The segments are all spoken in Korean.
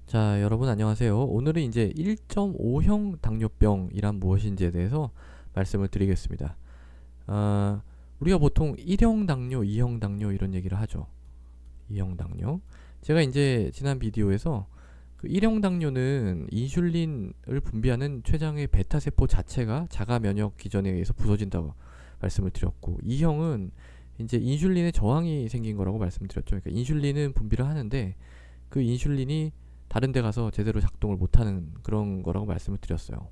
자, 여러분 안녕하세요. 오늘은 이제 1.5형 당뇨병이란 무엇인지에 대해서 말씀을 드리겠습니다. 우리가 보통 1형 당뇨, 2형 당뇨 이런 얘기를 하죠. 2형 당뇨. 제가 이제 지난 비디오에서 그 1형 당뇨는 인슐린을 분비하는 췌장의 베타 세포 자체가 자가 면역 기전에 의해서 부서진다고 말씀을 드렸고, 2형은 이제 인슐린의 저항이 생긴 거라고 말씀드렸죠. 그러니까 인슐린은 분비를 하는데 그 인슐린이 다른 데 가서 제대로 작동을 못하는 그런 거라고 말씀을 드렸어요.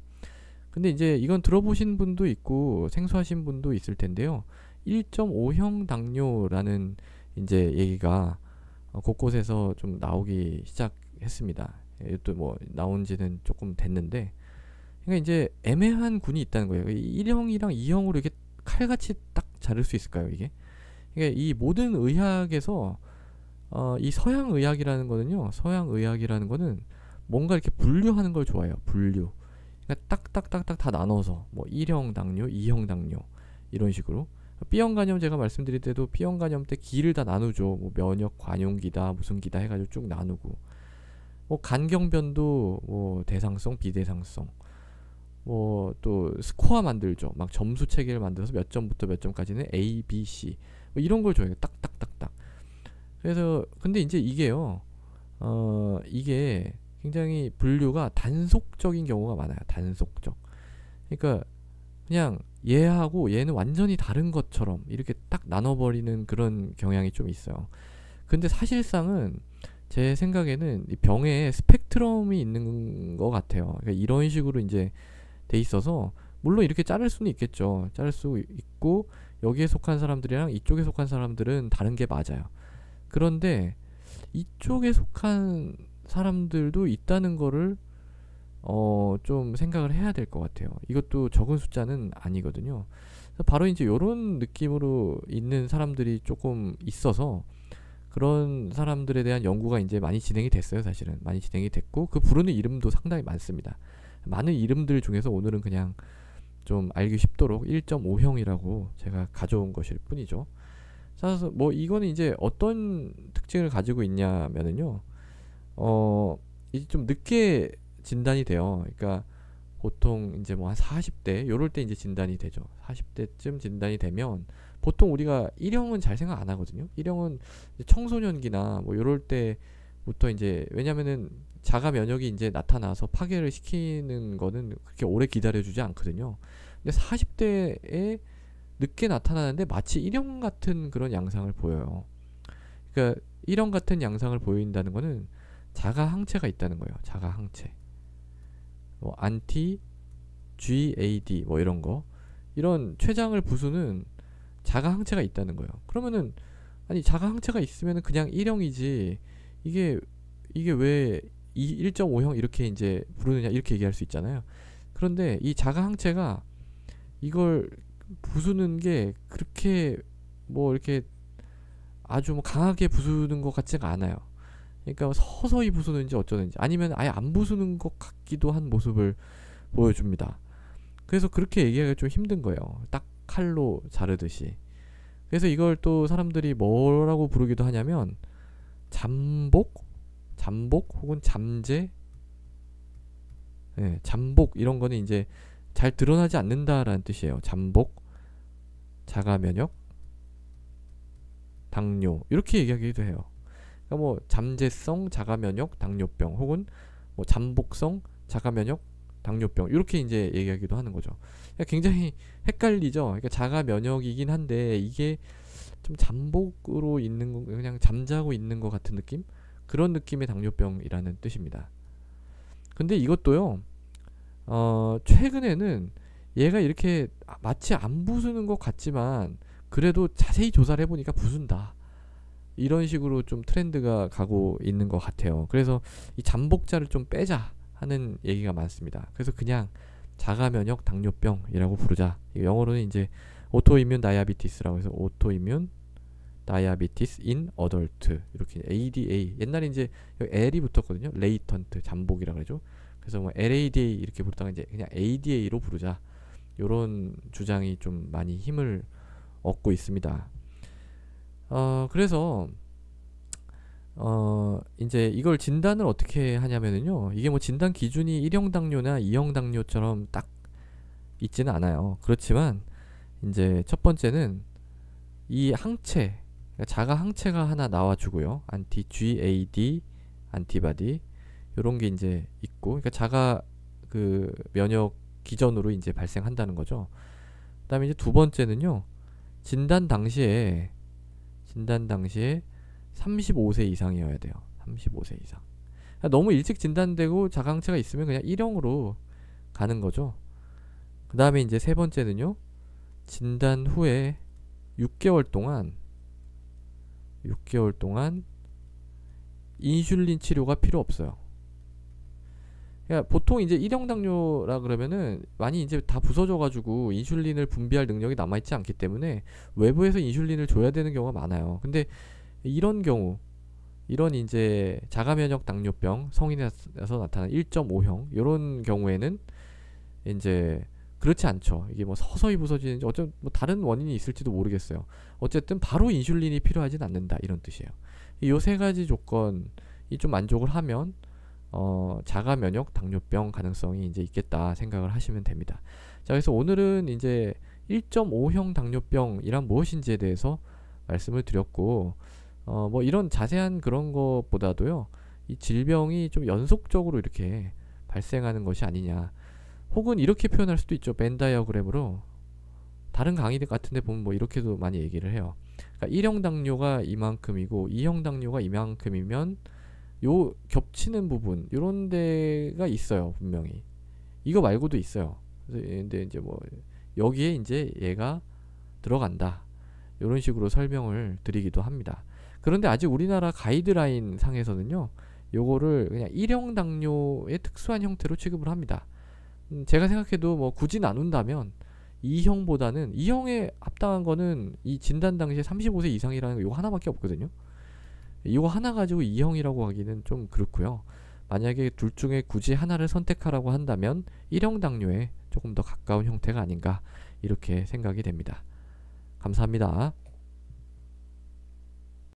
근데 이제 이건 들어보신 분도 있고 생소하신 분도 있을 텐데요. 1.5형 당뇨라는 이제 얘기가 곳곳에서 좀 나오기 시작했습니다. 또 뭐 나온 지는 조금 됐는데, 그러니까 이제 애매한 군이 있다는 거예요. 1형이랑 2형으로 이렇게 칼같이 딱 자를 수 있을까요, 이게? 그러니까 이 모든 의학에서 이 서양 의학이라는 거는요. 서양 의학이라는 거는 뭔가 이렇게 분류하는 걸 좋아해요. 분류. 그러니까 딱딱딱딱 다 나눠서 뭐 1형 당뇨, 2형 당뇨 이런 식으로. B형 간염 제가 말씀드릴 때도 B형 간염 때 기를 다 나누죠. 뭐 면역 관용기다 무슨 기다 해가지고 쭉 나누고, 뭐 간경변도 뭐 대상성, 비대상성, 뭐 또 스코어 만들죠. 막 점수 체계를 만들어서 몇 점부터 몇 점까지는 A, B, C 뭐 이런 걸 줘요. 딱딱딱딱. 그래서 근데 이제 이게요, 이게 굉장히 분류가 단속적인 경우가 많아요. 단속적. 그러니까 그냥 얘하고 얘는 완전히 다른 것처럼 이렇게 딱 나눠버리는 그런 경향이 좀 있어요. 근데 사실상은 제 생각에는 이 병에 스펙트럼이 있는 것 같아요. 그러니까 이런 식으로 이제 돼 있어서, 물론 이렇게 자를 수는 있겠죠. 자를 수 있고, 여기에 속한 사람들이랑 이쪽에 속한 사람들은 다른 게 맞아요. 그런데 이쪽에 속한 사람들도 있다는 거를 좀 생각을 해야 될 것 같아요. 이것도 적은 숫자는 아니거든요. 그래서 바로 이제 이런 느낌으로 있는 사람들이 조금 있어서 그런 사람들에 대한 연구가 이제 많이 진행이 됐어요. 사실은 많이 진행이 됐고, 그 부르는 이름도 상당히 많습니다. 많은 이름들 중에서 오늘은 그냥 좀 알기 쉽도록 1.5형이라고 제가 가져온 것일 뿐이죠. 그래서 뭐 이거는 이제 어떤 특징을 가지고 있냐면은요, 이제 좀 늦게 진단이 돼요. 그러니까 보통 이제 뭐 한 40대 요럴 때 이제 진단이 되죠. 40대쯤 진단이 되면 보통 우리가 1형은 잘 생각 안 하거든요. 1형은 청소년기나 뭐 요럴 때부터 이제, 왜냐면은 자가 면역이 이제 나타나서 파괴를 시키는 거는 그렇게 오래 기다려주지 않거든요. 근데 40대에 늦게 나타나는데 마치 1형 같은 그런 양상을 보여요. 그러니까 1형 같은 양상을 보인다는 거는 자가 항체가 있다는 거예요. 자가 항체. 뭐 안티 GAD 뭐 이런 거, 이런 췌장을 부수는 자가 항체가 있다는 거예요. 그러면은 아니 자가 항체가 있으면은 그냥 1형이지, 이게 이게 왜 1.5형 이렇게 이제 부르느냐 이렇게 얘기할 수 있잖아요. 그런데 이 자가 항체가 이걸 부수는 게 그렇게 뭐 이렇게 아주 뭐 강하게 부수는 것 같지가 않아요. 그러니까 서서히 부수는지 어쩌는지, 아니면 아예 안 부수는 것 같기도 한 모습을 보여줍니다. 그래서 그렇게 얘기하기가 좀 힘든 거예요. 딱 칼로 자르듯이. 그래서 이걸 또 사람들이 뭐라고 부르기도 하냐면 잠복, 잠복 혹은 잠재, 잠복 이런 거는 이제 잘 드러나지 않는다라는 뜻이에요. 잠복, 자가 면역, 당뇨 이렇게 얘기하기도 해요. 그러니까 뭐 잠재성 자가 면역 당뇨병, 혹은 뭐 잠복성 자가 면역 당뇨병 이렇게 이제 얘기하기도 하는 거죠. 그러니까 굉장히 헷갈리죠. 그러니까 자가 면역이긴 한데 이게 좀 잠복으로 있는 거, 그냥 잠자고 있는 것 같은 느낌? 그런 느낌의 당뇨병이라는 뜻입니다. 근데 이것도요, 최근에는 얘가 이렇게 마치 안 부수는 것 같지만 그래도 자세히 조사를 해보니까 부순다, 이런 식으로 좀 트렌드가 가고 있는 것 같아요. 그래서 이 잠복자를 좀 빼자 하는 얘기가 많습니다. 그래서 그냥 자가면역 당뇨병이라고 부르자. 영어로는 이제 오토이뮨 다이아비티스라고 해서 오토이뮨 다이아비티스 인 어덜트, 이렇게 ADA, 옛날에 이제 L이 붙었거든요. 레이턴트 잠복이라고 그러죠. 그래서 뭐 LADA 이렇게 부르다가 이제 그냥 ADA로 부르자, 요런 주장이 좀 많이 힘을 얻고 있습니다. 그래서 이제 이걸 진단을 어떻게 하냐면은요. 이게 뭐 진단 기준이 1형 당뇨나 2형 당뇨처럼 딱 있지는 않아요. 그렇지만 이제 첫 번째는 이 항체, 그러니까 자가 항체가 하나 나와주고요. 안티 GAD 안티바디 요런 게 이제 있고, 그러니까 자가 그 면역 기전으로 이제 발생한다는 거죠. 그다음에 이제 두 번째는요. 진단 당시에 35세 이상이어야 돼요. 35세 이상. 그러니까 너무 일찍 진단되고 자가항체가 있으면 그냥 1형으로 가는 거죠. 그 다음에 이제 세 번째는요. 진단 후에 6개월 동안 인슐린 치료가 필요 없어요. 그러니까 보통 이제 1형 당뇨라 그러면은 많이 이제 다 부서져가지고 인슐린을 분비할 능력이 남아있지 않기 때문에 외부에서 인슐린을 줘야 되는 경우가 많아요. 근데 이런 경우, 이런 이제 자가면역 당뇨병 성인에서 나타난 1.5형 이런 경우에는 이제 그렇지 않죠. 이게 뭐 서서히 부서지는지 어쩌면 뭐 다른 원인이 있을지도 모르겠어요. 어쨌든 바로 인슐린이 필요하진 않는다 이런 뜻이에요. 이 세 가지 조건이 좀 만족을 하면 자가 면역 당뇨병 가능성이 이제 있겠다 생각을 하시면 됩니다. 자, 그래서 오늘은 이제 1.5형 당뇨병이란 무엇인지에 대해서 말씀을 드렸고, 뭐 이런 자세한 그런 것보다도요, 이 질병이 좀 연속적으로 이렇게 발생하는 것이 아니냐, 혹은 이렇게 표현할 수도 있죠. 벤 다이어그램으로. 다른 강의들 같은데 보면 뭐 이렇게도 많이 얘기를 해요. 그러니까 1형 당뇨가 이만큼이고 2형 당뇨가 이만큼이면 요 겹치는 부분 요런 데가 있어요. 분명히 이거 말고도 있어요. 근데 이제 뭐 여기에 이제 얘가 들어간다 요런 식으로 설명을 드리기도 합니다. 그런데 아직 우리나라 가이드라인 상에서는요 요거를 그냥 1형 당뇨의 특수한 형태로 취급을 합니다. 제가 생각해도 뭐 굳이 나눈다면 2형보다는 2형에 합당한 거는 이 진단 당시에 35세 이상이라는 거 요거 하나밖에 없거든요. 이거 하나 가지고 2형이라고 하기는 좀 그렇고요. 만약에 둘 중에 굳이 하나를 선택하라고 한다면 1형 당뇨에 조금 더 가까운 형태가 아닌가 이렇게 생각이 됩니다. 감사합니다.